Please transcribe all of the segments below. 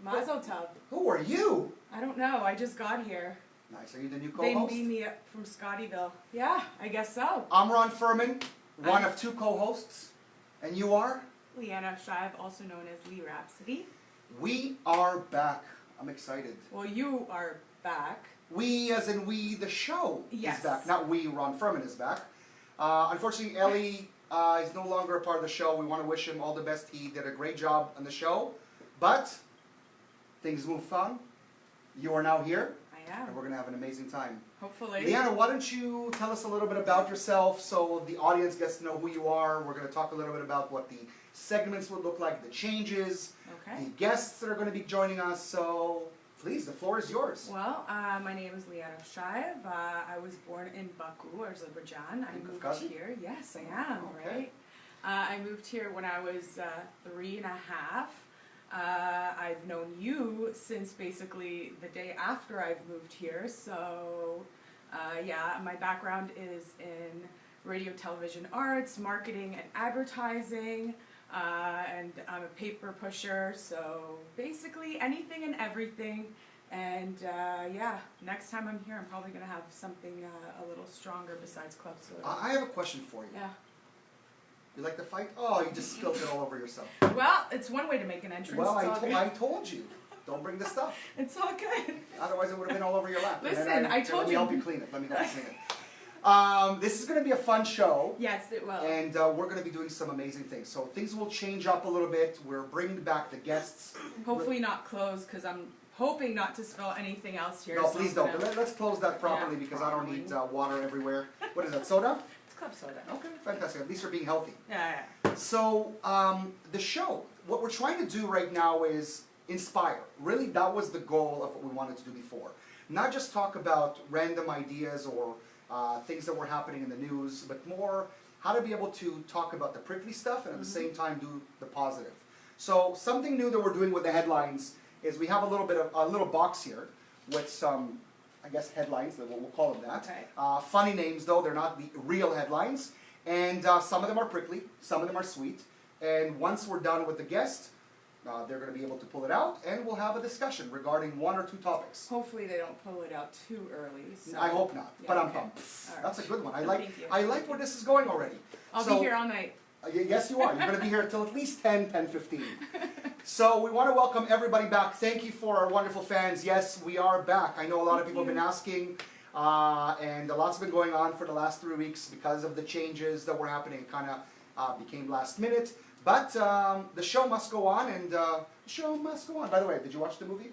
Mazel tov. Who are you? I don't know. I just got here. Nice. Are you the new They co-host? beamed me up from Scottyville. Yeah, I guess so. I'm Ron Furman, one of two co-hosts. And you are? Leanna Shive, also known as Lee Rhapsody. We are back. I'm excited. Well, you are back. We, as in we, the show Yes. is back. Not we, Ron Furman is back. Unfortunately, Ellie is no longer a part of the show. We want to wish him all the best. He did a great job on the show. But things move on. You are now here, I am. and we're going to have an amazing time. Hopefully. Leanna, why don't you tell us a little bit about yourself so the audience gets to know who you are. We're going to talk a little bit about what the segments would look like, the changes, Okay. the guests that are going to be joining us. So please, the floor is yours. Well, my name is Leanna Shive. I was born in Baku, Azerbaijan. I In moved Kafkazi? here. Yes, I am, Okay. right? I moved here when I was 3.5. I've known you since basically the day after I've moved here. So, yeah, my background is in radio, television arts, marketing, and advertising. And I'm a paper pusher, so basically anything and everything. And yeah, next time I'm here, I'm probably going to have something a little stronger besides club soda. I have a question for you. Yeah. You like to fight? Oh, you just spilled it all over yourself. Well, it's one way to make an entrance. Well, It's all good. I told you. Don't bring the stuff. It's all good. Otherwise, it would have been all over your lap. And then Listen, I told Let me you. help you clean it. Let me help you clean it. This is going to be a fun show. Yes, it will. And we're going to be doing some amazing things. So things will change up a little bit. We're bringing back the guests. Hopefully not closed, because I'm hoping not to spill anything else here. No, so please I'm don't. gonna- Let's close that properly Yeah, because I don't need probably. water everywhere. What is that, soda? It's club soda. Okay, fantastic. At least you're being healthy. Yeah. So the show, what we're trying to do right now is inspire. Really, that was the goal of what we wanted to do before. Not just talk about random ideas or things that were happening in the news, but more how to be able to talk about the prickly stuff and at the same time do the positive. So something new that we're doing with the headlines is we have a little box here with some, I guess, headlines, that we'll call them that. Okay. Funny names though, they're not the real headlines. And some of them are prickly, some of them are sweet. And once we're done with the guest, they're going to be able to pull it out, and we'll have a discussion regarding one or two topics. Hopefully they don't pull it out too early. So. I hope not, Yeah, but I'm okay. pumped. All right. That's a good one. Thank you. I like where this is going already. I'll So- be here all night. Yes, you are. You're going to be here until at least 10:15. So we want to welcome everybody back. Thank you for our wonderful fans. Yes, we are back. I know a lot of people have been asking, and a lot's been going on for the last 3 weeks because of the changes that were happening. It kind of became last minute. But the show must go on, and the show must go on. By the way, did you watch the movie?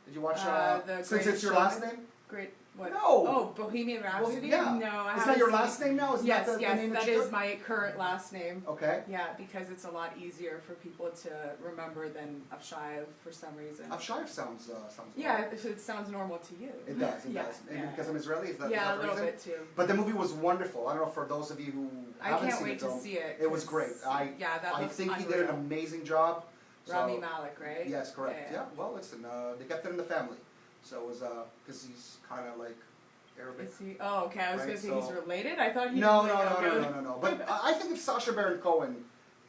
Did you watch, The since Greatest it's your last Showman? name? Great. What? No. Oh, Bohemian Rhapsody? yeah. No, I Is haven't that your seen last it. name now? Isn't Yes, that the name that you is took? my current last name. Okay. Yeah, because it's a lot easier for people to remember than Avshayev for some reason. Avshayev sounds Yeah, normal. it sounds normal to you. It does, it Yeah, does. And yeah. because I'm Israeli, is that Yeah, the a little reason? bit too. But the movie was wonderful. I don't know, for those of you who I haven't can't seen wait it, to though, see it. it was 'cause, great. yeah, that I looks think he unreal. did an amazing job. So, Rami Malek, right? Yes, correct. Yeah. Well, listen, they kept it in the family, so it was because he's kind of like Arabic. Is he? Oh, okay. I was Right, gonna say so- he's related. I thought he. No, was no, like, no, okay. no, no, no, no. But I think if Sacha Baron Cohen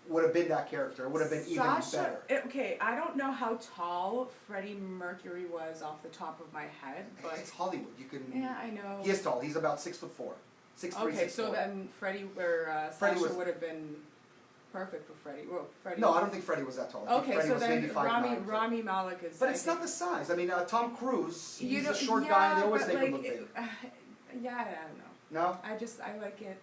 would have been that character, it would have been even better. Okay, I don't know how tall Freddie Mercury was off the top of my head, but It's Hollywood. You can. yeah, I know. He is tall. He's about 6'4", 6'3", Okay, so 6'4". then Freddie or Freddie Sasha was- would have been perfect for Freddie. Well, Freddie. No, I don't think Freddie was that tall. I think Okay, Freddie so was maybe then 5'9". Rami Malek is. But I it's think- not the size. I mean, Tom Cruise, You he's know, a short yeah, guy, and they always but make him like, look big. yeah, I don't know. No? I like it.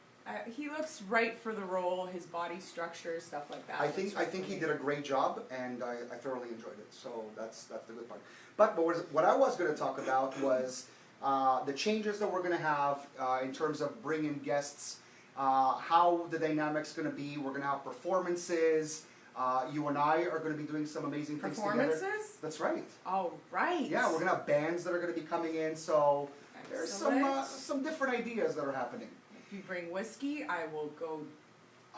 He looks right for the role. His body structure, stuff like that. I think he did a great job, and I thoroughly enjoyed it. So that's the good part. But what I was going to talk about was the changes that we're going to have in terms of bringing guests, how the dynamic's going to be. We're going to have performances. You and I are going to be doing some amazing things together. Performances? That's right. All right. Yeah, we're going to have bands that are going to be coming in. So there's Excellent. some different ideas that are happening. If you bring whiskey, I will go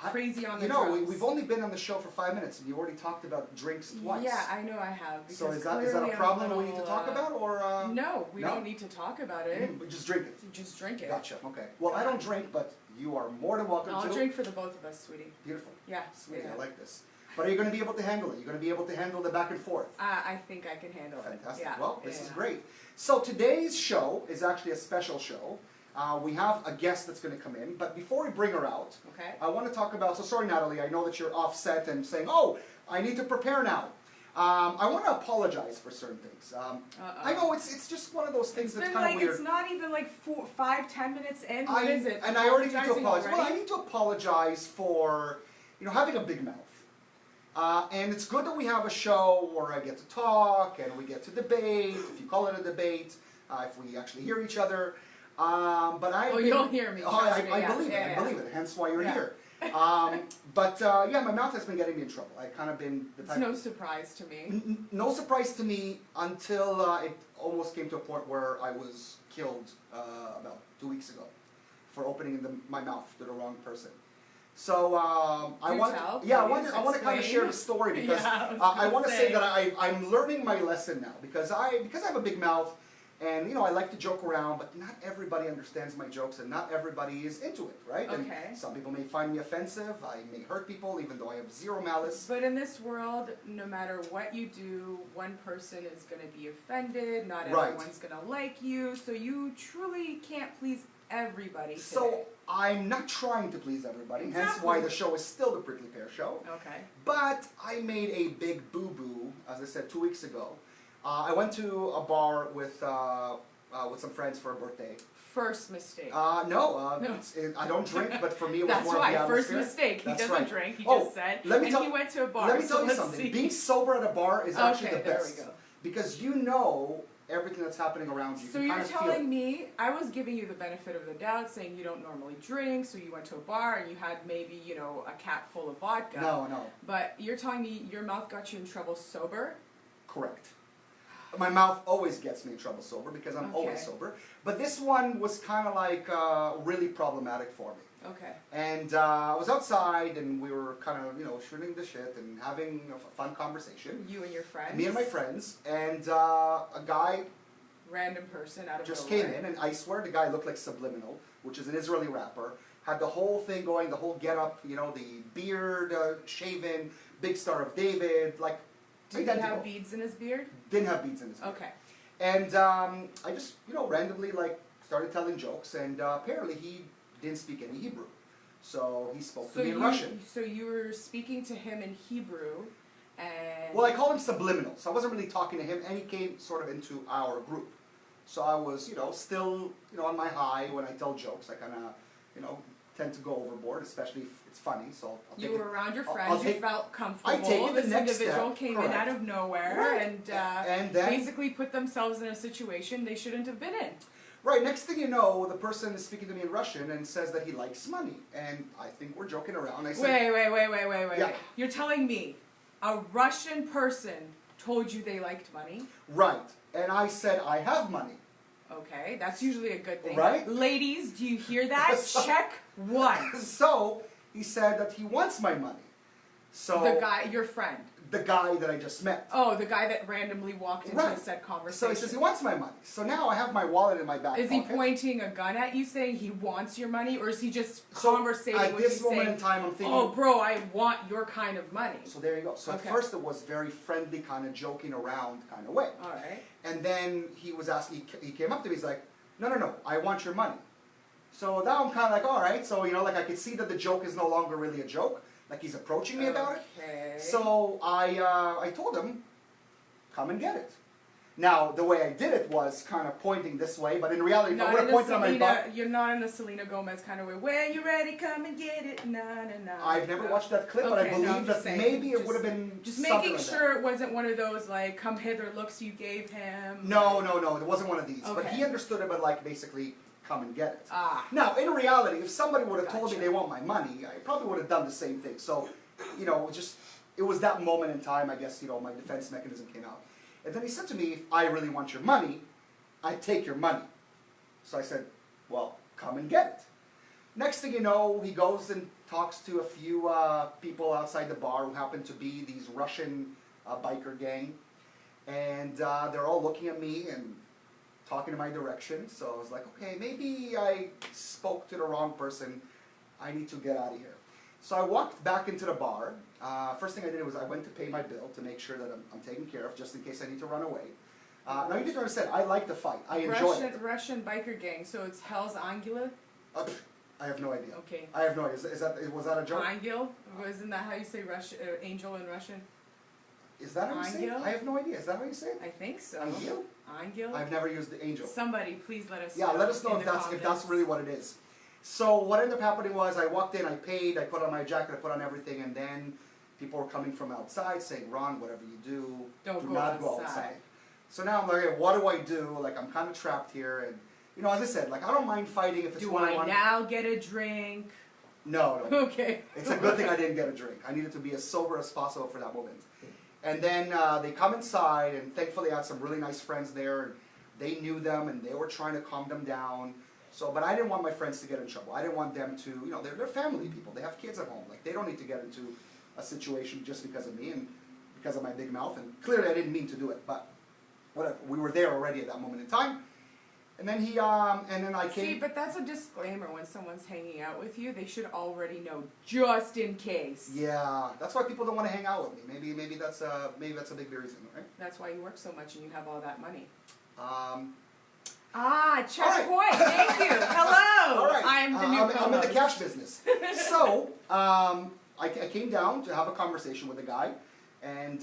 I- crazy on the You know, drums. we've only been on the show for 5 minutes, and you already talked about drinks twice. Yeah, I know I have. So because is that a clearly I'm problem that we little, need to talk about, or? No, we no? don't need to talk about it. But just drink it. Just drink it. Gotcha. Okay. Well, I don't drink, but you are more than welcome I'll to. drink for the both of us, sweetie. Beautiful. Yeah. Sweetie, yeah. I like this. But are you going to be able to handle it? You're going to be able to handle the back and forth? I think I can handle it. Fantastic. Yeah. Well, this yeah. is great. So today's show is actually a special show. We have a guest that's going to come in, but before we bring her out, Okay. I want to talk about, so sorry Natalie, I know that you're offset and saying, oh, I need to prepare now. I want to apologize for certain things. I know it's just one of those things It's that's been kind of like, weird. it's not even like 5-10 minutes in. What is it? And I already need to Apologizing apologize. Well, I already? need to apologize for, having a big mouth. And it's good that we have a show where I get to talk and we get to debate, if you call it a debate, if we actually hear each other. But you'll hear me. Oh, Trust me, I yeah. believe it. Yeah, I believe it. Hence why you're Yeah. here. But my mouth has been getting me in trouble. I kind of been the It's type. no surprise to me. No surprise to me until it almost came to a point where I was killed about 2 weeks ago for opening my mouth to the wrong person. So I Do want, tell, yeah, I please want to kind of explain. share the story because Yeah, I was I gonna want to say say. that I'm learning my lesson now because I have a big mouth. And I like to joke around, but not everybody understands my jokes, and not everybody is into it, right? Okay. And some people may find me offensive. I may hurt people, even though I have zero malice. But in this world, no matter what you do, one person is going to be offended. Not Right. everyone's going to like you. So you truly can't please everybody today. So I'm not trying to please everybody. Hence why the show is still the Prickly Pear Show. Okay. But I made a big boo-boo, as I said 2 weeks ago. I went to a bar with some friends for a birthday. First mistake. No, No. I don't drink, but for me it was That's more why. of the First atmosphere. mistake. He That's doesn't right. drink. He Oh, just said. let me and tell- he went to a bar. Let me so tell you let's something. see. Being sober at a bar is actually Okay, the there best. we go. Because you know everything that's happening around you. So you you're kind of feel telling it. me, I was giving you the benefit of the doubt, saying you don't normally drink, so you went to a bar and you had maybe, a cap full of vodka. No. But you're telling me your mouth got you in trouble sober? Correct. My mouth always gets me in trouble sober because I'm always Okay. sober. But this one was kind of like really problematic for me. Okay. And I was outside and we were kind of, shooting the shit and having a fun conversation. You and your friends? Me and my friends. And a guy Random person out of just nowhere. came in, and I swear the guy looked like Subliminal, which is an Israeli rapper. Had the whole thing going, the whole get-up, the beard, shaven, big Star of David, like Did he identical. have beads in his beard? Didn't have beads in his beard. Okay. And I just, randomly started telling jokes, and apparently he didn't speak any Hebrew. So he spoke to me in Russian. So you were speaking to him in Hebrew, and... Well, I call him Subliminal, so I wasn't really talking to him, and he came sort of into our group. So I was, still, on my high when I tell jokes. I kind of, tend to go overboard, especially if it's funny. So I'll You take were it. around your I'll friends, you take- felt comfortable. I take it the This next individual step, came correct. in out of nowhere Right. and then basically put themselves in a situation they shouldn't have been in. Right, next thing you know, the person is speaking to me in Russian and says that he likes money. And I think we're joking around. I said, Wait. Yeah. You're telling me a Russian person told you they liked money? right. And I said, I have money. Okay, that's usually a good thing. Right? Ladies, do you hear that? Check one. So he said that he wants my money. So The guy, your friend. the guy that I just met. Oh, the guy that randomly walked into Right. a said So conversation. he says he wants my money. So now I have my wallet in my back Is he pocket. pointing a gun at you saying he wants your money, or is he just So conversating at with this you moment saying, in time, I'm thinking, oh bro, I want your kind of money? so there you go. So Okay. at first it was very friendly, kind of joking around kind of way. Alright. And then he was asking, he came up to me, he's like, no, I want your money. So now I'm kind of like, all right. So, I could see that the joke is no longer really a joke. Like he's approaching me about it. Okay. So I told him, come and get it. Now, the way I did it was kind of pointing this way, but in reality, if I Not would in have a pointed on my Selena, butt, you're not in a Selena Gomez kind of way. When you ready, come and get it. No. I've never watched that clip, but I Okay, no, believe I'm just that saying, maybe it just- would have been Just something making like sure it wasn't one of those like come hither looks you gave him. that. No, it wasn't one of these. But Okay. he understood it, but like basically, come and get it. Ah. Now, in reality, if somebody would have told me Gotcha. they want my money, I probably would have done the same thing. So, it was that moment in time, I guess, my defense mechanism came out. And then he said to me, if I really want your money, I take your money. So I said, well, come and get it. Next thing you know, he goes and talks to a few people outside the bar who happen to be these Russian biker gang. And they're all looking at me and talking in my direction. So I was like, okay, maybe I spoke to the wrong person. I need to get out of here. So I walked back into the bar. First thing I did was I went to pay my bill to make sure that I'm taken care of, just in case I need to run away. Now you need to understand, I like the fight. I enjoy it. Russian biker gang, so it's Hell's Angela? I have no idea. Okay. I have no idea. Was that a joke? Angel? Isn't that how you say angel in Russian? Is that how you say it? Angel? I have no idea. Is that how you say it? I think so. Angel? Angel? I've never used the angel. Somebody, please let us Yeah, know. let us know in if the that's comments. really what it is. So what ended up happening was I walked in, I paid, I put on my jacket, I put on everything, and then people were coming from outside saying, Ron, whatever you do, Don't do go not go outside. outside. So now I'm like, okay, what do I do? Like, I'm kind of trapped here, and you know, as I said, like, I don't mind fighting if it's Do one-on-one. I now get a drink? No. Okay. It's a good thing I didn't get a drink. I needed to be as sober as possible for that moment. And then they come inside, and thankfully I had some really nice friends there, and they knew them, and they were trying to calm them down. So, but I didn't want my friends to get in trouble. I didn't want them to, you know, they're family people. They have kids at home. Like, they don't need to get into a situation just because of me and because of my big mouth. And clearly I didn't mean to do it, but whatever. We were there already at that moment in time. And then and then I came. See, but that's a disclaimer. When someone's hanging out with you, they should already know, just in case. Yeah, that's why people don't want to hang out with me. Maybe that's a big reason, right? That's why you work so much and you have all that money. All Checkpoint. Thank you. Hello. All right. I'm the new I'm in the co-host. cash business. So I came down to have a conversation with a guy, and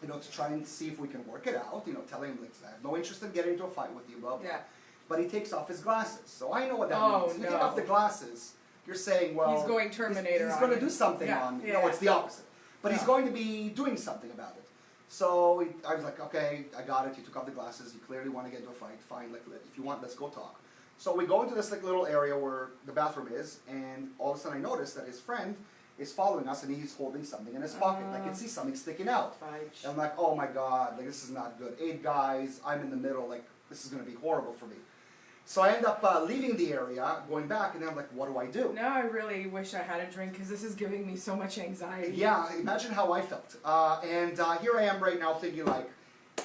you know, to try and see if we can work it out. You know, telling him like, I have no interest in getting into a fight with you, blah blah. Yeah. But he takes off his glasses, so I know what that Oh, means. You no. take off the glasses, you're saying, well, He's going Terminator He's on going to you. do something Yeah, on me. yeah. No, it's the opposite. But he's Yeah. going to be doing something about it. So I was like, okay, I got it. You took off the glasses. You clearly want to get into a fight. Fine, like, if you want, let's go talk. So we go into this like little area where the bathroom is, and all of a sudden I notice that his friend is following us, and he's holding something in his pocket. I can see something sticking out. Fudge. And I'm like, oh my god, like this is not good. 8 guys, I'm in the middle, like this is going to be horrible for me. So I end up leaving the area, going back, and then I'm like, what do I do? Now I really wish I had a drink because this is giving me so much anxiety. Yeah, imagine how I felt. And here I am right now thinking like,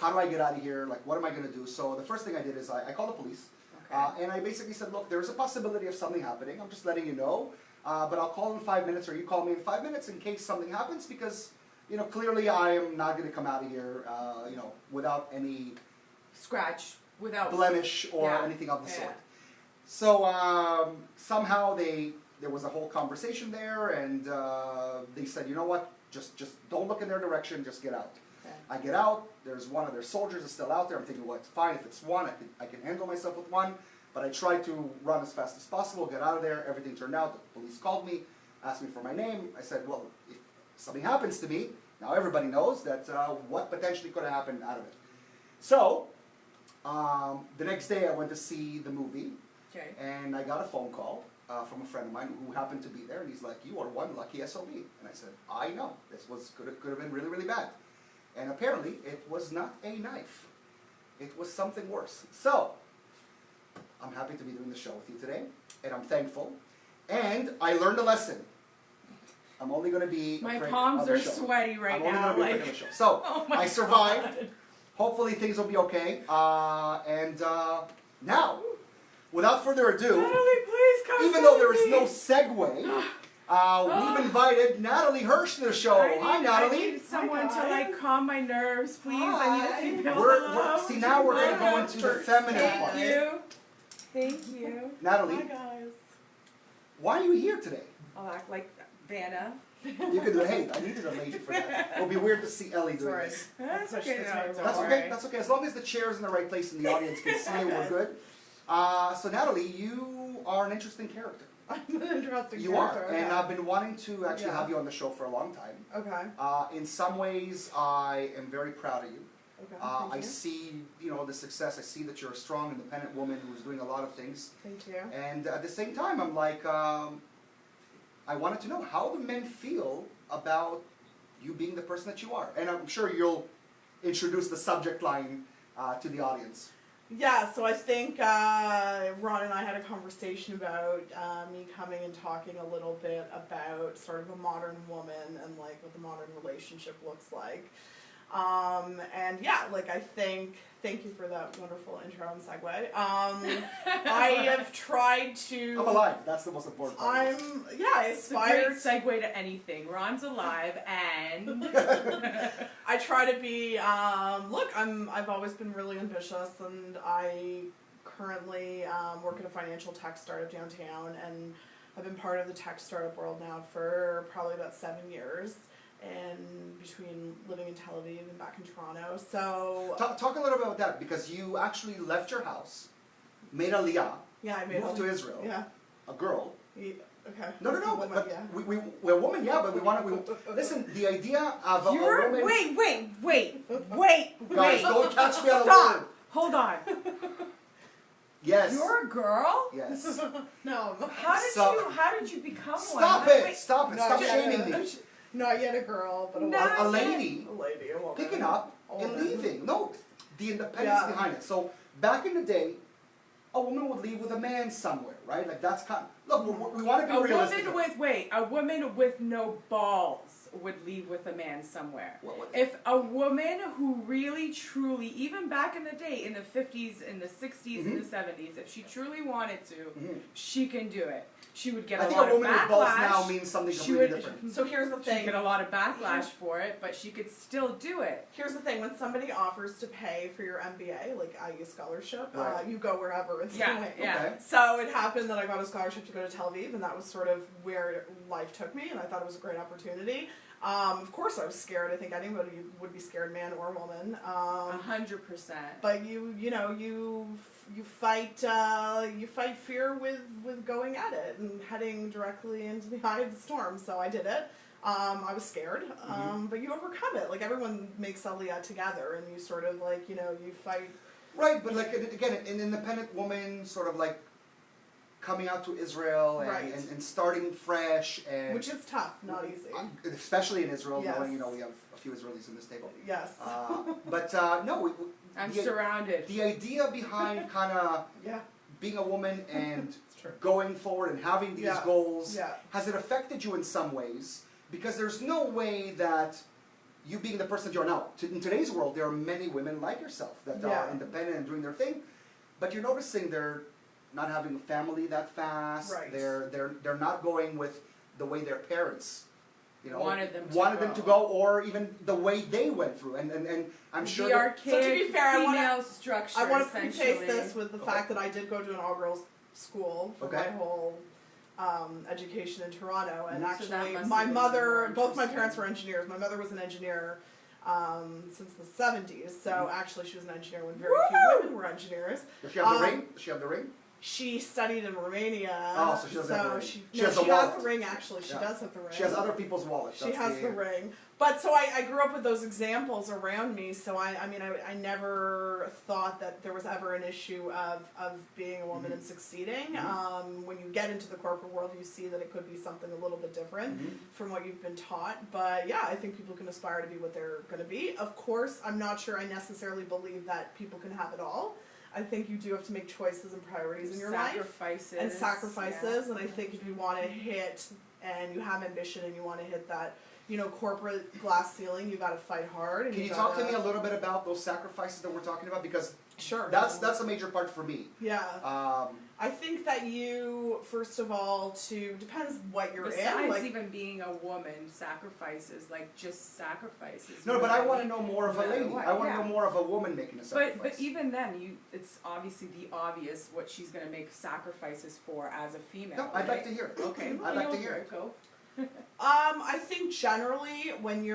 how do I get out of here? Like, what am I going to do? So the first thing I did is I called the police. Okay. And I basically said, look, there's a possibility of something happening. I'm just letting you know. But I'll call in 5 minutes, or you call me in 5 minutes in case something happens, because, you know, clearly I am not going to come out of here, you know, without any Scratch without blemish or Yeah. anything of the Yeah. sort. So somehow there was a whole conversation there, and they said, you know what, just don't look in their direction, just get out. Okay. I get out, there's one of their soldiers is still out there. I'm thinking, well, it's fine, if it's one, I can handle myself with one. But I tried to run as fast as possible, get out of there. Everything turned out. The police called me, asked me for my name. I said, well, if something happens to me, now everybody knows that what potentially could have happened out of it. So the next day I went to see the movie, Okay. and I got a phone call from a friend of mine who happened to be there, and he's like, you are one lucky SOB. And I said, I know, this could have been really, really bad. And apparently it was not a knife. It was something worse. So I'm happy to be doing the show with you today, and I'm thankful. And I learned a lesson. I'm only going to be My afraid palms of the are show. sweaty right I'm only now. going to be afraid of the show. So Oh my I survived. God. Hopefully things will be okay. Now, without further ado, Natalie, please come even though save there is me. no segue, we've invited Natalie Hirsch to the show. Hi, Natalie. I need someone to guys. like calm my nerves, please. I need a Hi. female We're see now we're going to go Hi. into the feminine part. Thank you. Thank you. Natalie, Hi guys. why are you here today? I'll act like Vanna. You can do it. Hey, I needed a lady for that. It'll be weird to see Ellie doing Sorry. this. That's Push okay. this No, way. don't That's worry. okay. That's okay. As long as the chair's in the right place and the audience can see it, we're good. So Natalie, you are an interesting character. I'm an interesting You character. are, Okay. and I've been wanting to actually Yeah. have you on the show for a long time. Okay. In some ways, I am very proud of you. Okay. I Thank you. see, you know, the success. I see that you're a strong, independent woman who's doing a lot of things. Thank you. And at the same time, I'm like, I wanted to know, how do men feel about you being the person that you are? And I'm sure you'll introduce the subject line to the audience. Yeah, so I think Ron and I had a conversation about me coming and talking a little bit about sort of a modern woman and like what the modern relationship looks like. And yeah, like I think, thank you for that wonderful intro and segue. I have tried to. I'm alive. That's the most important part. I It's a great aspire. segue to anything. Ron's alive, and I try to be. Look, I've always been really ambitious, and I currently work at a financial tech startup downtown, and I've been part of the tech startup world now for probably about 7 years. And between living in Tel Aviv and back in Toronto, so Talk a little bit about that, because you actually left your house, made Aliyah, yeah, I made moved to Israel, Yeah. a girl. Okay. No, Woman, but yeah. we're a woman, yeah, but we want to. Listen, the idea of a you're woman. wait. Guys, don't catch me on a Stop. word. Hold on. Yes. You're a girl. Yes. No. How did you become Stop one? it! Stop it! Stop shaming me. Not yet a girl, but a No. woman. A lady A lady, a woman. picking up A and woman. leaving. No, the independence Yeah. behind it. So back in the day, a woman would leave with a man somewhere, right? Like that's kind. Look, we want to be realistic. A woman with no balls would leave with a man somewhere. What- If a woman who really truly, even back in the day, in the 50s, in the 60s, in the 70s, if she truly wanted to, Mhm. she can do it. She would get I a think lot a woman of with balls backlash. now means something She completely would- different. So here's the She'd thing. get a lot of backlash for it, but she could still do it. Here's the thing. When somebody offers to pay for your MBA, like IU scholarship, Right. you go wherever it's Yeah, going. yeah. Okay. So it happened that I got a scholarship to go to Tel Aviv, and that was sort of where life took me, and I thought it was a great opportunity. Of course, I was scared. I think anybody would be scared, man or woman. 100%. But you fight fear with going at it and heading directly into the eye of the storm. So I did it. I was scared, but you overcome it. Like everyone makes Aliyah together, and you sort of like you fight. Right, but like again, an independent woman, sort of like coming out to Israel and, Right. and starting fresh, and Which is tough, not easy. especially in Israel, Yes. knowing we have a few Israelis in this table. Yes. But no, I'm the, surrounded. the idea behind kind of Yeah. being a woman and It's true. going forward and having these Yeah. goals, Yeah. has it affected you in some ways? Because there's no way that you being the person that you are now, in today's world, there are many women like yourself that Yeah. are independent and doing their thing, but you're noticing they're not having a family that fast. Right. They're not going with the way their parents, Wanted them to go, or even the way they went through. And I'm sure the that, archaic So to be fair, I wanna- female structure. I want to preface essentially. this with the Okay. fact that I did go to an all-girls school for Okay. my whole education in Toronto, and So that actually, must my have been mother, more both my interesting. parents were engineers. My mother was an engineer since the 70s, so actually she was an engineer when very few women were engineers. does she have the Um, ring? Does she have the ring? She studied in Romania. Oh, so she doesn't have the ring. She She no, has the she has wallet. the ring, actually. She Yeah. does have the ring. She has other people's wallets. She That's has the ring. But so I grew up with those examples around me, so I never thought that there was ever an issue of being a woman and succeeding. When you get into the corporate world, you see that it could be something a little bit different from what you've been taught. But yeah, I think people can aspire to be what they're going to be. Of course, I'm not sure I necessarily believe that people can have it all. I think you do have to make choices and priorities in your life. Sacrifices. And sacrifices, and I think if you want to hit and you have ambition and you want to hit that corporate glass ceiling, you got to fight hard. And Can you gotta, talk to me a little bit about those sacrifices that we're talking about? Because Sure. that's a major part for me. Yeah. I think that you, first of all, depends what you're Besides in. Like, even being a woman, sacrifices, like just sacrifices. No, but I want to know more of a No matter lady. what, I want to yeah. know more of a woman making a sacrifice. But even then, it's obviously the obvious what she's going to make sacrifices for as a female. No, I'd right? like to hear it. Okay, I'd like to hear it. Go. I think generally when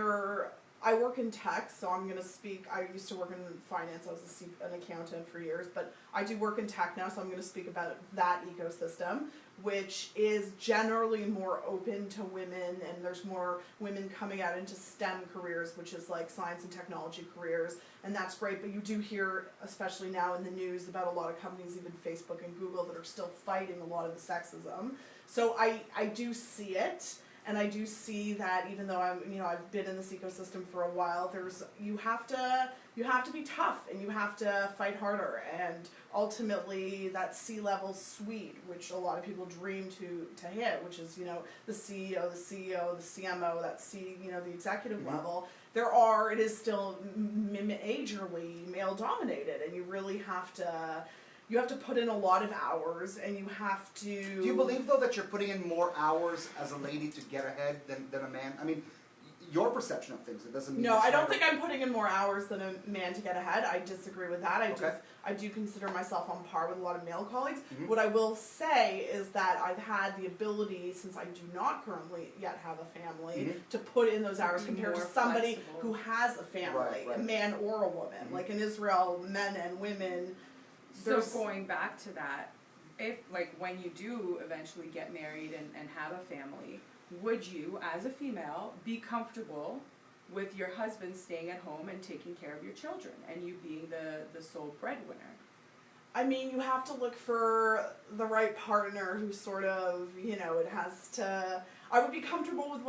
I work in tech, so I'm going to speak. I used to work in finance. I was an accountant for years, but I do work in tech now, so I'm going to speak about that ecosystem, which is generally more open to women, and there's more women coming out into STEM careers, which is like science and technology careers, and that's great. But you do hear, especially now in the news, about a lot of companies, even Facebook and Google, that are still fighting a lot of the sexism. So I do see it. And I do see that even though I've been in this ecosystem for a while, you have to you have to be tough and you have to fight harder, and ultimately that C-level suite, which a lot of people dream to hit, which is, you know, the CEO, the CMO, that the executive level, it is still majorly male dominated, and you really have to put in a lot of hours, and you have to. Do you believe though that you're putting in more hours as a lady to get ahead than a man? I mean, your perception of things. It doesn't mean. No, it's I don't right think I'm putting in more hours than a man to get ahead. I disagree with that. Okay. I do consider myself on par with a lot of male colleagues. Mhm. What I will say is that I've had the ability, since I do not currently yet have a family, Mhm. to put in those hours be compared to more somebody flexible. who has a family, Right. a man or a woman. Mhm. Like in Israel, men and women. So There's- going back to that, if like when you do eventually get married and have a family, would you as a female be comfortable with your husband staying at home and taking care of your children and you being the sole breadwinner? I mean, you have to look for the right partner who sort of, it has to. I would be comfortable with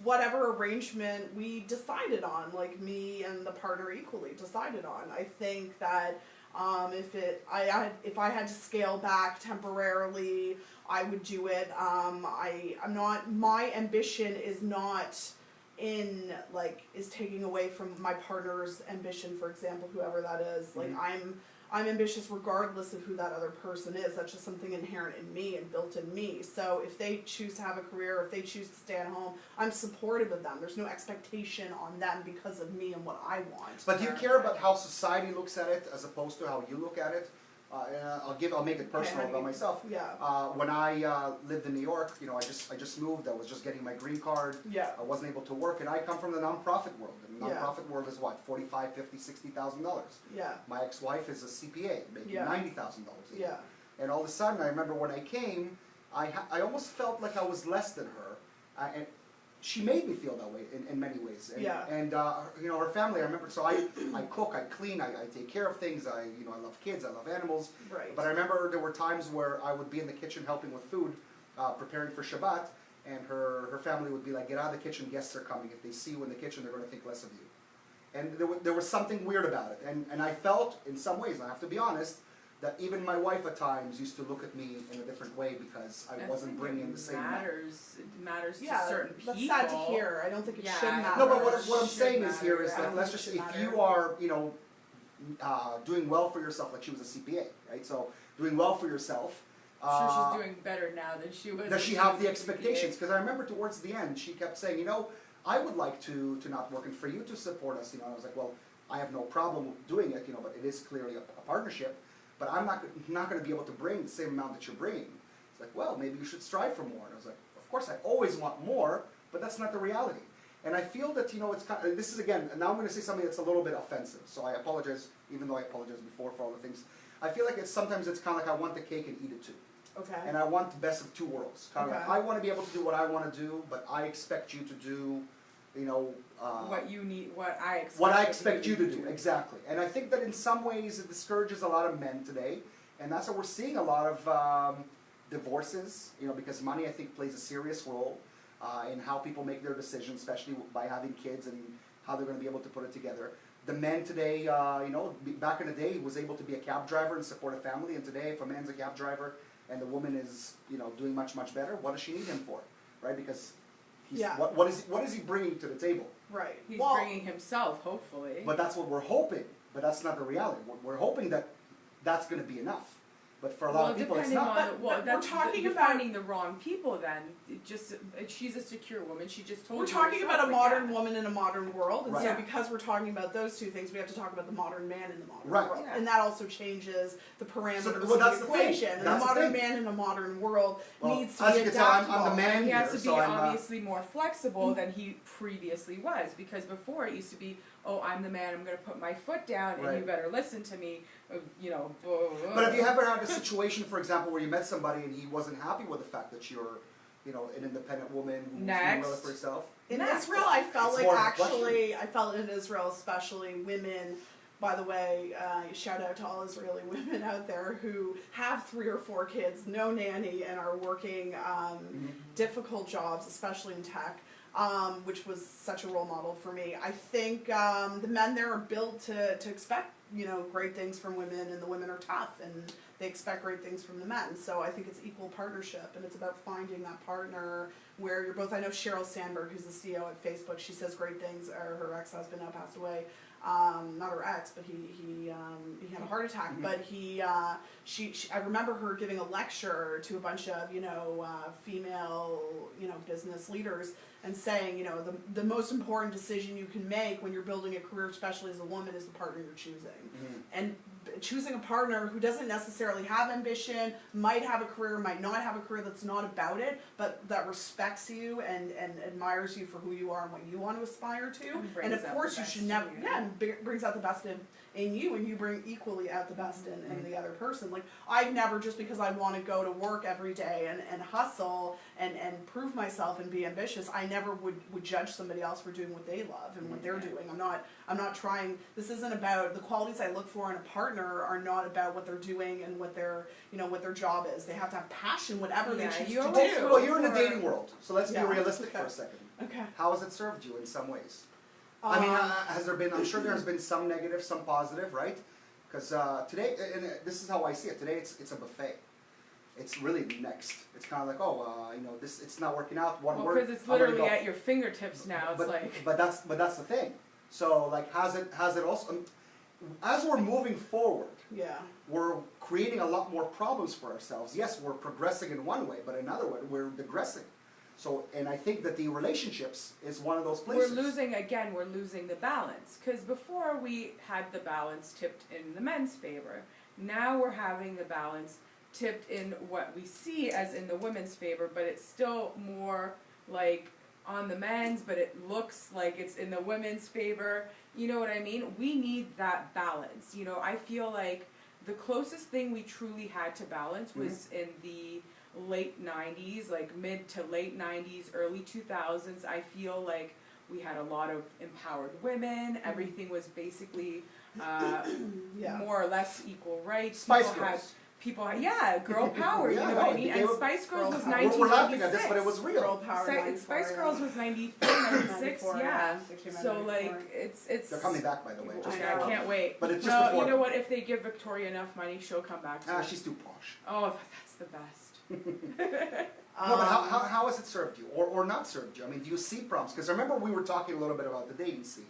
whatever arrangement we decided on, like me and the partner equally decided on. I think that if I had to scale back temporarily, I would do it. I'm not. My ambition is not is taking away from my partner's ambition, for example, whoever that is. Like I'm ambitious regardless of who that other person is. That's just something inherent in me and built in me. So if they choose to have a career, if they choose to stay at home, I'm supportive of them. There's no expectation on them because of me and what I want. But do you care about how society looks at it as opposed to how you look at it? I'll make it personal Okay, about myself. Yeah. When I lived in New York, I just moved. I was just getting my green card. Yeah. I wasn't able to work, and I come from the nonprofit world. And the Yeah. nonprofit world is what, $45,000, $50,000, $60,000. Yeah. My ex-wife is a CPA, making Yeah. $90,000 a year. Yeah. And all of a sudden, I remember when I came, I almost felt like I was less than her, and she made me feel that way in many ways. And, Yeah. And her family. I remember. So I cook, I clean, I take care of things. I love kids, I love animals. Right. But I remember there were times where I would be in the kitchen helping with food, preparing for Shabbat, and her family would be like, "Get out of the kitchen, guests are coming. If they see you in the kitchen, they're going to think less of you." And there was something weird about it. And I felt, in some ways, I have to be honest, that even my wife at times used to look at me in a different way because I wasn't bringing the same. It matters to Yeah, certain people. that's sad to hear. I don't think it Yeah, should I- matter. No, but what I'm Should saying is here matter, is yeah. like, I don't let's think just, it if should you matter. are, doing well for yourself, like she was a CPA, right? So doing well for yourself. I'm sure she's doing better now than she was. Does when she was have the a expectations? CPA. Because I remember towards the end, she kept saying, I would like to not work, and for you to support us, I was like, well, I have no problem doing it, but it is clearly a partnership, but I'm not going to be able to bring the same amount that you're bringing. It's like, well, maybe you should strive for more. And I was like, of course, I always want more, but that's not the reality. And I feel that, it's kind of, this is again, now I'm going to say something that's a little bit offensive, so I apologize, even though I apologized before for all the things. I feel like sometimes it's kind of like I want the cake and eat it too. Okay. And I want the best of two worlds. Kind of Okay. like, I want to be able to do what I want to do, but I expect you to do, What you need, what I expect. what I expect you to do. Exactly. And I think that in some ways it discourages a lot of men today, and that's why we're seeing a lot of divorces, because money, I think, plays a serious role in how people make their decisions, especially by having kids and how they're going to be able to put it together. The men today, back in the day, was able to be a cab driver and support a family, and today, if a man's a cab driver and the woman is, doing much, much better, what does she need him for, right? Because Yeah. what is he bringing to the table? Right. He's Well, bringing himself, hopefully. But that's what we're hoping, but that's not the reality. We're hoping that that's going to be enough. But for a lot of people, it's depending not. on But we're that's talking you're about- finding the wrong people. Then she's a secure woman. She just told we're you talking herself, about a like, modern yeah. woman in a modern world, and Right. so Yeah. because we're talking about those two things, we have to talk about the modern man in the modern Right. world, Yeah. and that also changes the parameters So, well, of that's the the thing. equation. And That's a the modern thing. man in a modern world Well, needs to as be you can tell, adaptable. I'm the man He here, has to be so I'm. obviously more flexible than he previously was, because before it used to be, oh, I'm the man, I'm going to put my foot down, and Right. you better listen to me, But have you ever had a situation, for example, where you met somebody and he wasn't happy with the fact that you're, an independent woman who's doing well Next. for herself? In Next. Israel, I felt It's like more actually, I felt in Israel especially, women, by the way, shout out to all Israeli women out there who have 3 or 4 kids, no nanny, and are working difficult jobs, especially in tech. which was such a role model for me. I think the men there are built to expect, you know, great things from women, and the women are tough, and they expect great things from the men. So I think it's equal partnership, and it's about finding that partner where you're both. I know Sheryl Sandberg, who's the CEO at Facebook, she says great things. Her ex-husband now passed away. Not her ex, but he had a heart attack. But I remember her giving a lecture to a bunch of, you know, female, you know, business leaders, and saying, you know, the most important decision you can make when you're building a career, especially as a woman, is the partner you're choosing. And choosing a partner who doesn't necessarily have ambition, might have a career, might not have a career, that's not about it, but that respects you and admires you for who you are and what you want to aspire to. And of course you should never, and brings out the best in you, and you bring equally out the best in the other person. Like, I've never, just because I want to go to work every day and hustle and prove myself and be ambitious, I never would judge somebody else for doing what they love and what they're doing. I'm not trying, this isn't about, the qualities I look for in a partner are not about what they're doing and what their, you know, what their job is. They have to have passion, whatever they choose to do. Well, you're in the dating world, so let's be realistic for a second. Okay. How has it served you in some ways? I mean, has there been, I'm sure there's been some negative, some positive, right? Because today, and this is how I see it, today it's a buffet. It's really next. It's kind of like, you know, it's not working out, one word. Because it's literally at your fingertips now, it's like. But that's the thing. So, like, has it also, as we're moving forward, we're creating a lot more problems for ourselves. Yes, we're progressing in one way, but another way, we're digressing. So, and I think that the relationships is one of those places. We're losing the balance. Because before we had the balance tipped in the men's favor. Now we're having the balance tipped in what we see as in the women's favor, but it's still more like on the men's, but it looks like it's in the women's favor. You know what I mean? We need that balance. You know, I feel like the closest thing we truly had to balance was in the late 90s, like mid to late 90s, early 2000s. I feel like we had a lot of empowered women. Everything was basically more or less equal rights. Spice Girls. People had girl power, you know what I mean? And Spice Girls was 1996. We're laughing at this, but it was real. Girl power. Spice Girls was 94, 96, yeah. So like, it's. They're coming back, by the way. I can't wait. But it's just you know what? If they give Victoria enough money, she'll come back. She's too posh. Oh, that's the best. No, but how has it served you, or not served you? I mean, do you see problems? Because I remember we were talking a little bit about the dating scene.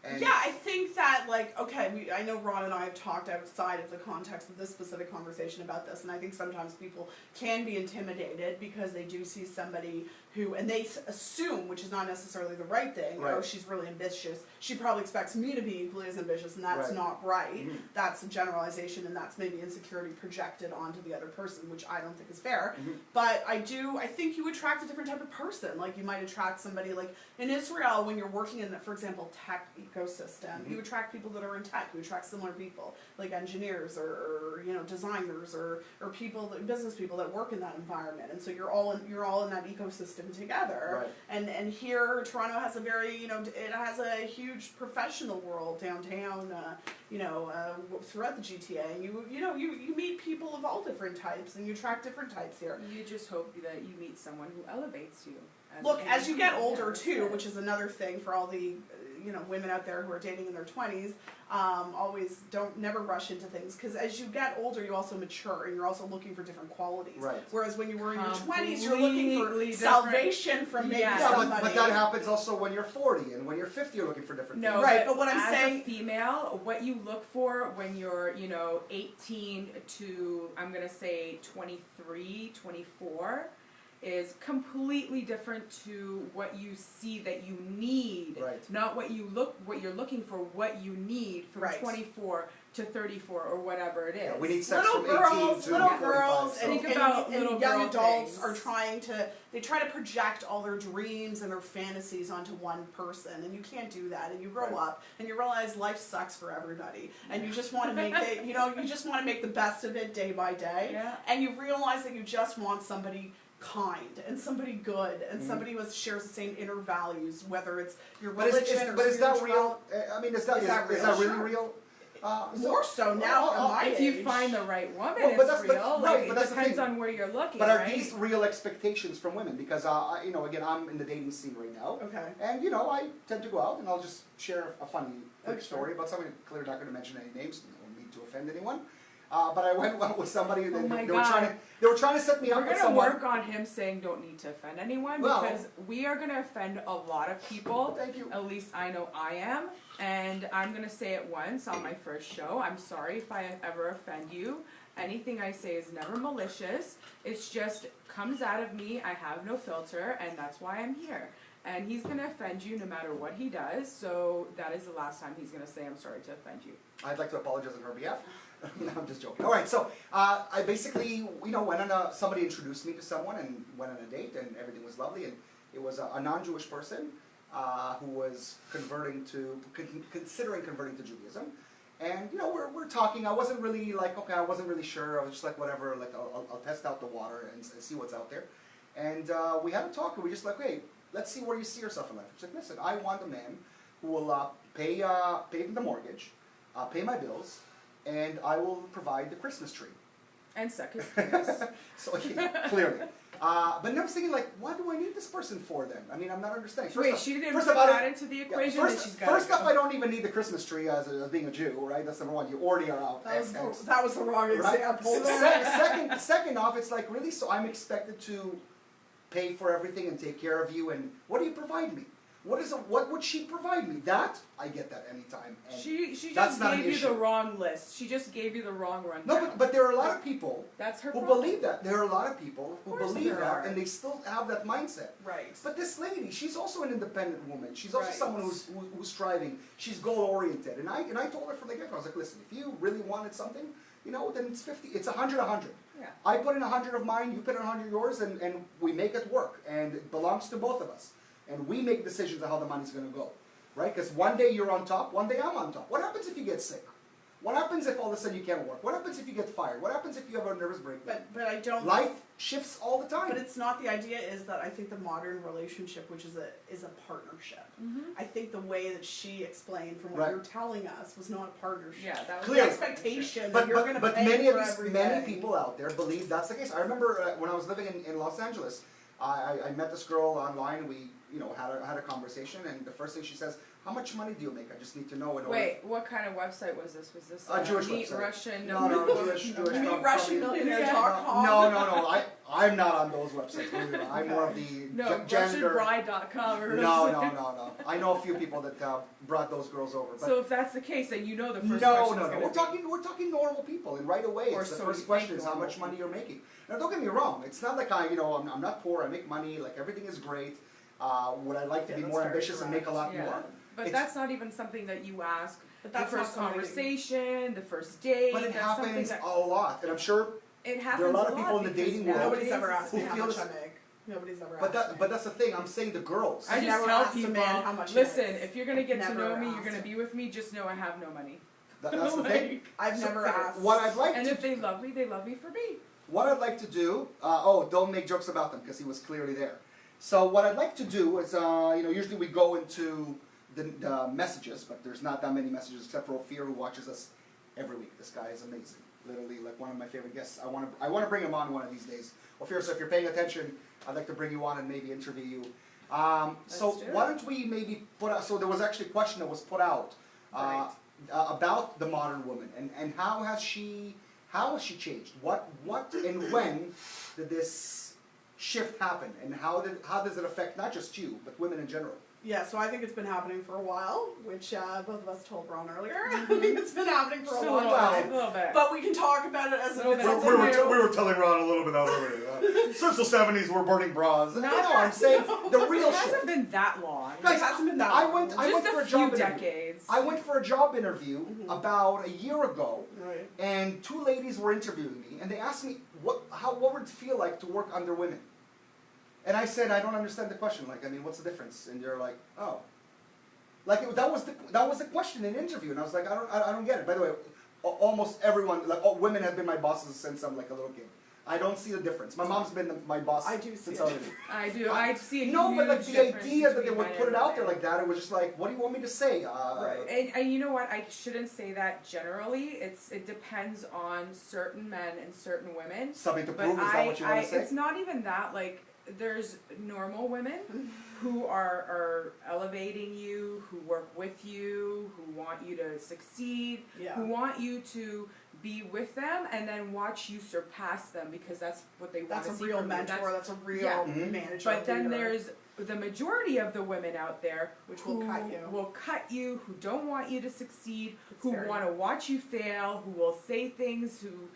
And yeah, I think that, like, okay, I know Ron and I have talked outside of the context of this specific conversation about this, and I think sometimes people can be intimidated because they do see somebody who, and they assume, which is not necessarily the right thing, oh, she's really ambitious, she probably expects me to be equally as ambitious, and that's not right. That's a generalization, and that's maybe insecurity projected onto the other person, which I don't think is fair. But I think you attract a different type of person. Like, you might attract somebody, like, in Israel, when you're working in, for example, tech ecosystem, you attract people that are in tech, you attract similar people, like engineers or you know, designers or people, business people that work in that environment, and so you're all in that ecosystem together. And here Toronto has a very, you know, it has a huge professional world downtown, you know, throughout the GTA, and you meet people of all different types, and you attract different types here. You just hope that you meet someone who elevates you. Look, as you get older too, which is another thing for all the, you know, women out there who are dating in their 20s, always never rush into things, because as you get older, you also mature, and you're also looking for different qualities. Whereas when you were in your 20s, you're looking for salvation from maybe somebody. But that happens also when you're 40, and when you're 50, you're looking for different things. But what I'm saying, as a female, what you look for when you're, you know, 18 to, I'm gonna say 23, 24. Is completely different to what you see that you need, not what you're looking for, what you need from 24 to 34 or whatever it is. Yeah, we need sex from 18 to 45. And young adults are trying to project all their dreams and their fantasies onto one person, and you can't do that. And you grow up and you realize life sucks for everybody, and you just want to make it, you know, you just want to make the best of it day by day, and you realize that you just want somebody kind and somebody good and somebody who shares the same inner values, whether it's your religion or but is that spiritual. real? I mean, is that really real? More so now from my If you age. find the right woman, Well, but it's that's the- real. right, Like but it that's the depends thing. on where you're looking, But are right? these real expectations from women? Because you know, again, I'm in the dating scene right now, Okay. and you know, I tend to go out and I'll just share a funny quick Okay. story about somebody. Clearly, not going to mention any names. I don't mean to offend anyone. But I went out with somebody, and Oh my they were trying to set me up We're with gonna someone. work on him saying don't need to offend anyone Well- because we are gonna offend a lot of people. Thank you. At least I know I am, and I'm gonna say it once on my first show. I'm sorry if I ever offend you. Anything I say is never malicious. It's just comes out of me. I have no filter, and that's why I'm here. And he's gonna offend you no matter what he does. So that is the last time he's gonna say I'm sorry to offend you. I'd like to apologize on her behalf. No, I'm just joking. All right, so I basically, you know, went on somebody introduced me to someone and went on a date, and everything was lovely. And it was a non-Jewish person who was considering converting to Judaism. And you know, we're talking. I wasn't really like, okay, I wasn't really sure. I was just like, whatever. Like, I'll test out the water and see what's out there. And we had a talk, and we just like, hey, let's see where you see yourself in life. She's like, listen, I want a man who will pay the mortgage, pay my bills, and I will provide the Christmas tree. And suck his penis. So clearly. But then I was thinking, like, what do I need this person for then? I mean, I'm not understanding. Wait, off- she didn't first put of all, that into the equation. Then she's got first off, I don't even need the Christmas tree as being a Jew, right? That's number one. You already are out. That was the wrong Right? example. Second off, it's like, really, so I'm expected to pay for everything and take care of you, and what do you provide me? What would she provide me? That, I get that anytime. And She that's just not an gave you issue. the wrong list. She just gave you the wrong rundown. No, but there are a lot of people That's her who problem. believe that. There are a lot of people who Of course believe there that, are. and they still have that mindset. Right. But this lady, she's also an independent woman. She's also Right. someone who's striving. She's goal oriented. And I told her from the get go, I was like, listen, if you really wanted something, you know, then it's 50. It's 100. Yeah. I put in 100 of mine. You put in 100 of yours, and we make it work. And it belongs to both of us. And we make decisions on how the money's going to go, right? Because one day you're on top, one day I'm on top. What happens if you get sick? What happens if all of a sudden you can't work? What happens if you get fired? What happens if you have a nervous breakdown? But I don't. Life shifts all the time. But it's not the idea. Is that I think the modern relationship, which is a partnership. Mm-hmm. I think the way that she explained from what Right. you're telling us was not a partnership. Yeah, that was Clear. The expectation But that you're going to but pay many for of these everything. many people out there believe that's the case. I remember when I was living in Los Angeles, I met this girl online. We had a conversation, and the first thing she says, "How much money do you make? I just need to know." In order Wait, what kind of website was this? Was this A Jewish Meet website. Russian? No, Jewish. Meet probably- RussianMillionaire.com. No. I'm not on those websites. Believe it or not. I'm more of the No, janitor. RussianBride.com or No. I know a few people that brought those girls over. But So if that's the case, then you know the first no. question's gonna We're talking normal people, and right away, Or it's the so first you question think is how normal much money you're making. Now, don't get me wrong. It's not like I'm not poor. I make money. Like everything is great. Would I like to Yeah, be that's more very ambitious and make a lot Yeah. more? But It's- that's not even something that you ask. But The that's not first something that you- conversation, the first date. But it that's something happens that- a lot, and I'm sure. It happens there are a lot of people in the because dating world Nobody's nowadays ever it's- asked me who how feels- much I make. Nobody's ever But asked me. that's the thing. I'm saying the girls. I I've just never tell asked a people, man how much he listen, makes. if you're gonna get to Never know me, you're asked gonna it. be with me. Just know I have no money. That's the thing. Like, I've So never fair. asked. What I'd like and to if they love me for me. What I'd like to do, don't make jokes about them because he was clearly there. So what I'd like to do is, usually we go into the messages, but there's not that many messages except for Ophir who watches us every week. This guy is amazing, literally like one of my favorite guests. I want to bring him on one of these days. Ophir, so if you're paying attention, I'd like to bring you on and maybe interview you. So do it. why don't we maybe put out? So there was actually a question that was put out Right. about the modern woman and how has she changed? What and when did this shift happen? And how does it affect not just you but women in general? Yeah, so I think it's been happening for a while, which both of us told Ron earlier. I think it's been happening for Just a a long little time. bit, a little bit. But we can talk about it as if Little it's bit. something new. were telling Ron a little bit earlier. Since the 70s, we're burning bras. No, Not I'm saying the real it hasn't shift. been that long. Guys, It hasn't been that I long. went Just for a a few job interview. decades. I went for a job interview Mhm. about a year ago, Right. and two ladies were interviewing me, and they asked me what would it feel like to work under women. And I said, I don't understand the question. Like, I mean, what's the difference? And they're like, oh. Like that was the question in the interview, and I was like, I don't get it. By the way, almost everyone, like all women, have been my bosses since I'm like a little kid. I don't see the difference. My mom's been my boss I do see since it. I was. I do. I see a No, but like huge the difference idea that they between would men put and it out there women. like that, it was just like, what do you want me to say? Right. And you know what? I shouldn't say that generally. It depends on certain men and certain women. Something to But prove? Is that what you want to say? it's not even that. Like, there's normal women who are elevating you, who work with you, who want you to succeed, Yeah. who want you to be with them and then watch you surpass them because that's what they want That's to a see real from you. mentor. That's a real yeah. Mhm. manager. But then leader. there's the majority of the women out there Which will who cut you. will cut you, who don't want you to succeed, It's who very- want to watch you fail, who will say things to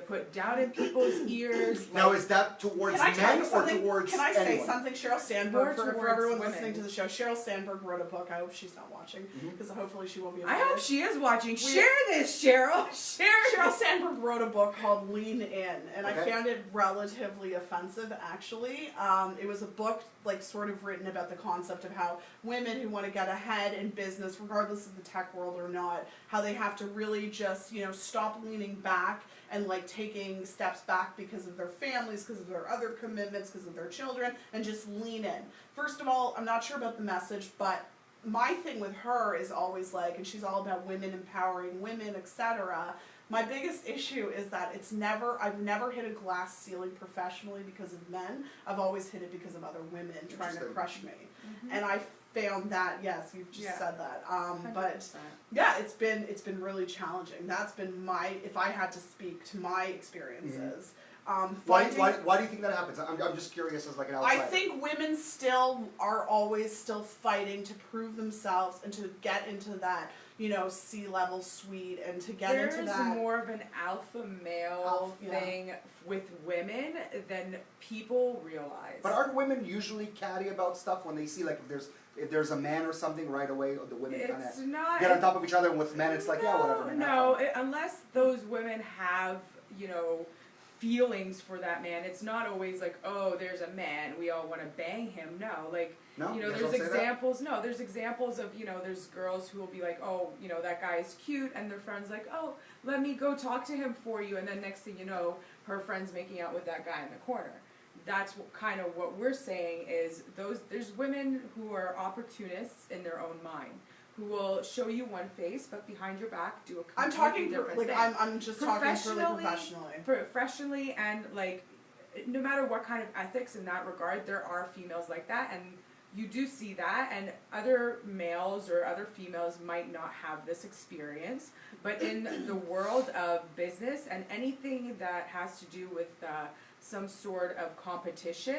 put doubt in people's ears. Now, like- is that towards Can I tell men you or something? towards Can I say anyone? something? Sheryl More Sandberg, for towards everyone women. listening to the show, Sheryl Sandberg wrote a book. I hope she's not watching, Mhm. because hopefully she won't be. I hope offended. she is watching. Share this, Cheryl. Share Sheryl it. Sandberg wrote a book called Lean In, and I Okay. found it relatively offensive, actually. It was a book, like, sort of written about the concept of how women who want to get ahead in business, regardless of the tech world or not, how they have to really just, stop leaning back and, like, taking steps back because of their families, because of their other commitments, because of their children, and just lean in. First of all, I'm not sure about the message, but my thing with her is always like, and she's all about women empowering women, etc. My biggest issue is that I've never hit a glass ceiling professionally because of men. I've always hit it because of other women trying to Interesting. crush me. And I found that, yes, you've just Yeah. said that. But 100%. yeah, it's been really challenging. That's been if I had to speak to my experiences. Why finding- do you think that happens? I'm just curious as like an outsider. I think women still are always still fighting to prove themselves and to get into that, C-level suite and to get There's into that. more of an alpha male Yeah. thing with women than people realize. But aren't women usually catty about stuff when they see like if there's a man or something right away, the women kind it's of not. get on top of each other, and with men it's like, yeah, whatever, man. have No, fun. unless those women have, feelings for that man. It's not always like, oh, there's a man, we all want to bang him. No, like, No, you guys there's don't say that? examples. No, there's examples of, there's girls who will be like, oh, that guy's cute, and their friend's like, oh, let me go talk to him for you, and then next thing you know, her friend's making out with that guy in the corner. That's kind of what we're saying is there's women who are opportunists in their own mind, who will show you one face, but behind your back do a completely I'm talking different like thing. I'm just talking really Professionally and like no matter what kind of ethics in that regard, there are females like that, and you do see that, and other males or other females might not have this experience, but in the world of business and anything that has to do with some sort of competition,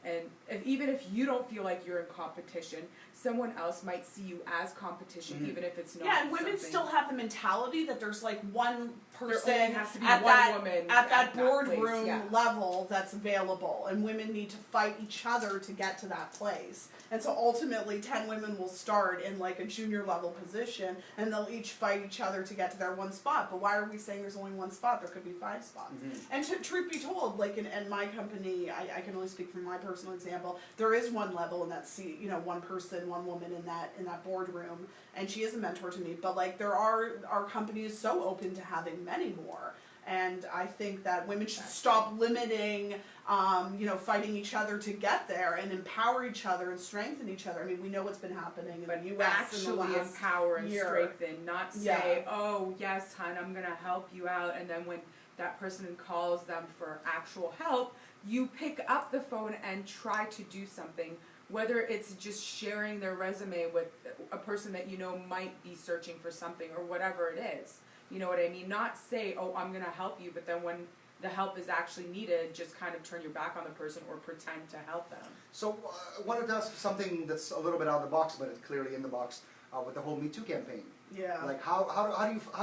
and even if you don't feel like you're in competition, someone else might see you as competition, even if it's not. Yeah, and women something- still have the mentality that there's like one person only has to be at one that woman at at that that boardroom place, yeah. level that's available, and women need to fight each other to get to that place. And so ultimately, 10 women will start in like a junior level position, and they'll each fight each other to get to their one spot. But why are we saying there's only one spot? There could be 5 spots. And truth be told, like in my company, I can only speak from my personal example. There is one level in that seat, one person, one woman in that boardroom, and she is a mentor to me. But like our company is so open to having many more. And I think that women should stop limiting, fighting each other to get there, and empower each other and strengthen each other. I mean, we know what's been happening in But the U.S. in the actually last empower and year. strengthen, not say, oh, yes, hon, I'm going to help you out, and then when that person calls them for actual help, you pick up the phone and try to do something, whether it's just sharing their resume with a person that might be searching for something or whatever it is. You know what I mean? Not say, oh, I'm going to help you, but then when the help is actually needed, just kind of turn your back on the person or pretend to help them. So I wanted to ask something that's a little bit out of the box, but it's clearly in the box with the whole Me Too campaign. Yeah. Like how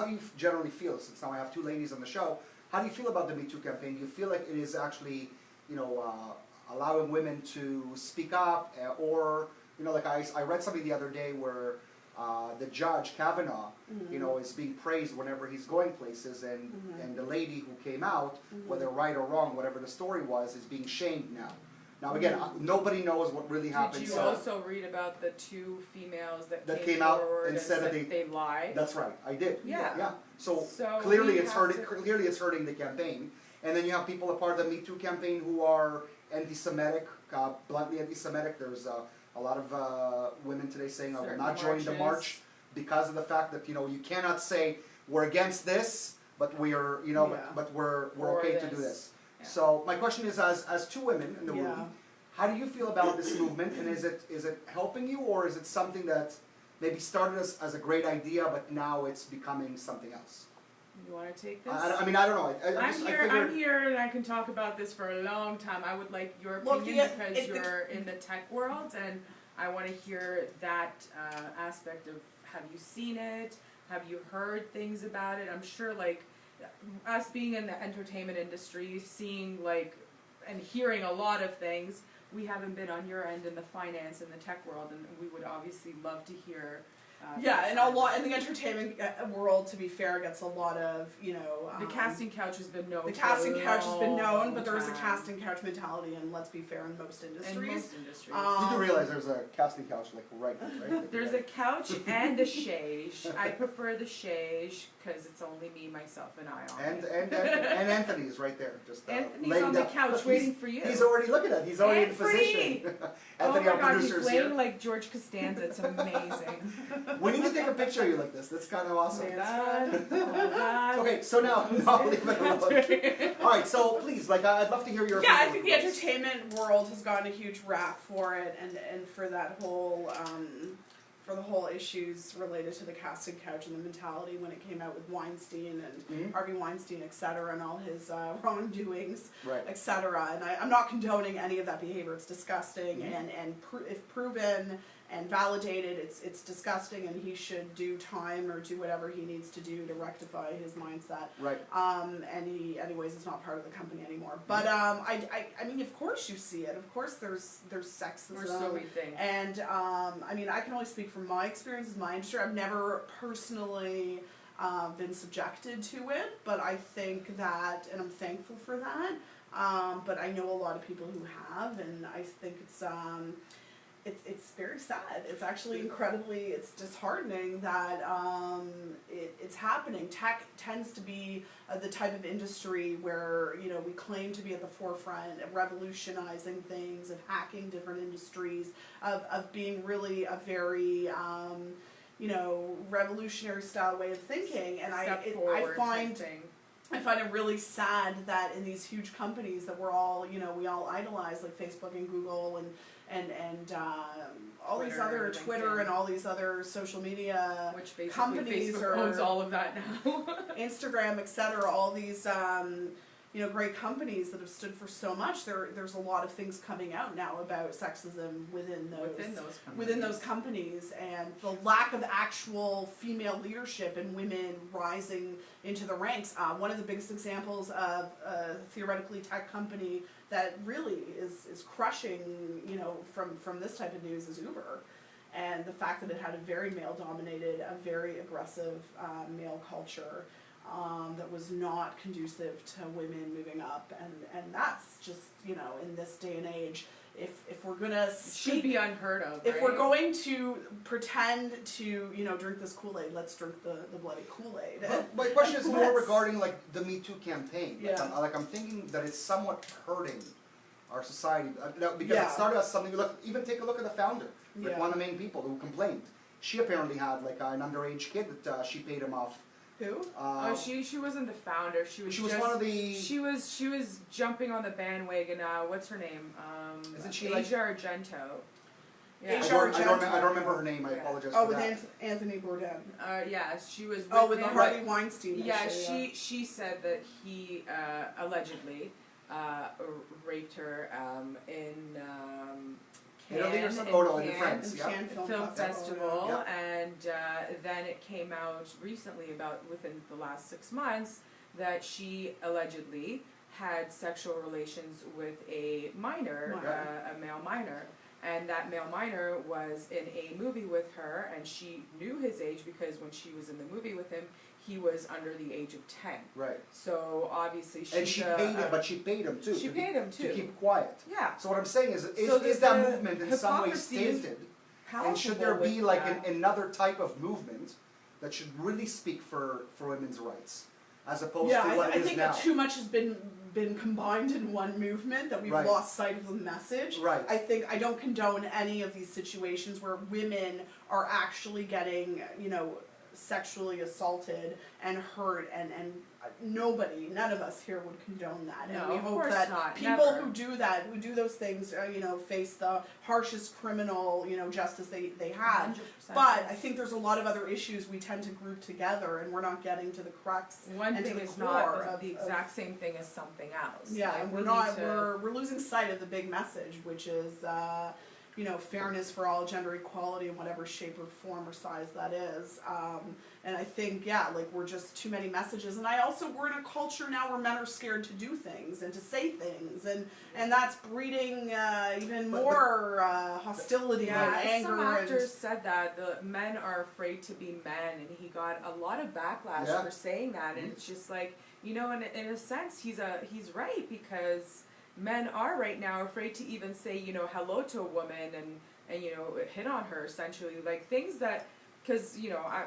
do you generally feel? Since now I have 2 ladies on the show, how do you feel about the Me Too campaign? Do you feel like it is actually allowing women to speak up, or like I read something the other day where the judge Kavanaugh, is being praised whenever he's going places, and the lady who came out, whether right or wrong, whatever the story was, is being shamed now. Now again, nobody knows what really happened. Did you so also read about the 2 females that came out forward and said that they lied? That's right, I did. Yeah. So So clearly we it's have hurting. Clearly it's hurting the campaign. And then you have people a part of the Me Too campaign who are anti-Semitic, bluntly anti-Semitic. There's a lot of women today saying, I will Certain not join the marches. march because of the fact that, you know, you cannot say we're against this, but we are, you know, Yeah. but we're For okay to do this. this. Yeah. So my question is, as two women in the Yeah. room, how do you feel about this movement, and is it helping you, or is it something that maybe started as a great idea, but now it's becoming something else? You want to take this? I mean, I don't know. I I'm just, here. I figured, I'm here, and I can talk about this for a long time. I would like your Look, opinion the- because if the- you're in the tech world, and I want to hear that aspect of. Have you seen it? Have you heard things about it? I'm sure, like us being in the entertainment industry, seeing like and hearing a lot of things. We haven't been on your end in the finance and the tech world, and we would obviously love to hear. Yeah, that and side a of lot it. in the entertainment world, to be fair, gets a lot of, you know. The casting couch has been known. The for casting a couch has been known, long but there is a time. casting couch mentality, and let's be fair, in most In industries. most industries. you do realize there's a casting couch like right here, right? There's a couch and a chaise. I prefer the chaise because it's only me, myself, and I on and it. and Anthony's right there, just Anthony's laying on the down. couch Look, waiting for you. He's already look at that. He's already in Anthony! position. Oh Anthony, my our god, he's producer's laying here. like George Costanza. It's amazing. We need to take a picture of you like this. That's kind of awesome. Oh God. Oh God. Okay, so now I'll leave it alone. All right, so please, like, I'd love to hear your. Yeah, I opinion think the on this. entertainment world has gotten a huge rap for it, and for that whole for the whole issues related to the casting couch and the mentality when it came out with Weinstein and Mhm. Harvey Weinstein, etc., and all his wrongdoings, Right. etc. And I'm not condoning any of that behavior. It's disgusting, Mhm. and if proven and validated, it's disgusting, and he should do time or do whatever he needs to do to rectify his mindset. Right. And he, anyways, is not part of the company anymore. But I mean, of course you see it. Of course, there's sexism. Or so we think. And I mean, I can only speak from my experiences, my industry. I've never personally been subjected to it, but I think that, and I'm thankful for that. But I know a lot of people who have, and I think it's very sad. It's actually it's disheartening that it's happening. Tech tends to be the type of industry where, you know, we claim to be at the forefront of revolutionizing things, of hacking different industries, of being really a very you know, revolutionary style way of thinking. And Step I forward find type thing. I find it really sad that in these huge companies that we're all, you know, we all idolize, like Facebook and Google and all these Twitter other and Twitter LinkedIn. and all these other social media, Which basically companies Facebook are- owns all of that now. Instagram, etc. All these you know, great companies that have stood for so much. There's a lot of things coming out now about sexism within those companies, and the lack of actual female leadership and women rising into the ranks. One of the biggest examples of a theoretically tech company that really is crushing, you know, from this type of news is Uber. And the fact that it had a very male-dominated, a very aggressive male culture that was not conducive to women moving up, and that's just, you know, in this day and age, if we're gonna It should be unheard of. if right? we're going to pretend to, you know, drink this Kool-Aid, let's drink the bloody Kool-Aid. But my question is more regarding like the Me Too campaign. Like, Yeah. I'm thinking that it's somewhat hurting our society because Yeah. it started as something. Look, even take a look at the founder, like Yeah. one of the main people who complained. She apparently had like an underage kid that she paid him off. Who? Oh, she wasn't the founder. She was just, one of the. She was jumping on the bandwagon. What's her name? Isn't she Asia like- Argento. Asia I Argento. don't remember her name. I Yeah. apologize Oh, for with that. Anthony Bourdain. Yeah, she was. Oh, with the him. Harvey Weinstein Yeah, issue, she said that he allegedly raped her in Italy or Cannes, something? Oh, no, in Cannes France, yeah. Cannes Film Festival, Yeah. and then it came out recently, about within the last 6 months, that she allegedly had sexual relations with a minor, Minor. a male minor. And that male minor was in a movie with her, and she knew his age because when she was in the movie with him, he was under the age of 10. Right. So obviously she's And she paid him, but she paid him too. she to paid him too. To keep quiet. Yeah. So what I'm saying is So is that the movement in some way hypocrisy is stated? And should palpable there be with like that. another type of movement that should really speak for women's rights, as opposed Yeah, to what I it is think now? that too much has been been combined in one movement, that we've Right. lost sight of the message. Right. I don't condone any of these situations where women are actually getting, sexually assaulted and hurt, and nobody, none of us here would condone that. And No, we of hope course that not, people never. who do that, who do those things, face the harshest criminal, justice they have. 100%. But I think there's a lot of other issues we tend to group together, and we're not getting to the crux. one and to thing the is core not of- the of- exact same thing as something else. Yeah, Like, and we we're need not. to- We're losing sight of the big message, which is fairness for all, gender equality in whatever shape or form or size that is. And I think we're just too many messages. And we're in a culture now where men are scared to do things and to say things, and that's breeding even But- more hostility Yeah, and anger. some and actors said that the men are afraid to be men, and he got a lot of backlash Yeah. for saying that. And it's just like, in a sense, he's right, because men are right now afraid to even say hello to a woman and hit on her, essentially, like things that, because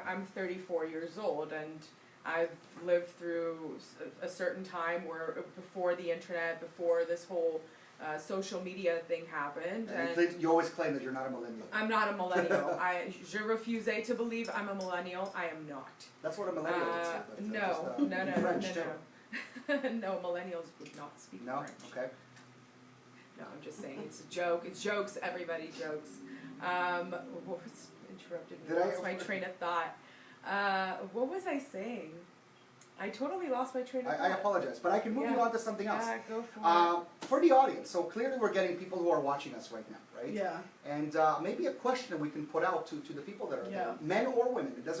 I'm 34 years old, and I've lived through a certain time where before the internet, before this whole social media thing happened, and you always claim that you're not a millennial. I'm not a millennial. Je refuse to believe I'm a millennial. I am not. That's what a millennial would say. But, No, just, no, in no, French, no, too. no. No, millennials would not speak No? French. Okay. No, I'm just saying it's a joke. It's jokes. Everybody jokes. What was interrupted me? Did I- Lost my train of thought. What was I saying? I totally lost my train of thought. I apologize, but I can move you Yeah. on to something else. Yeah, go for it. For the audience, so clearly we're getting people who are watching us right now, right? Yeah. And maybe a question that we can put out to the people that are Yeah. there, men or women, it doesn't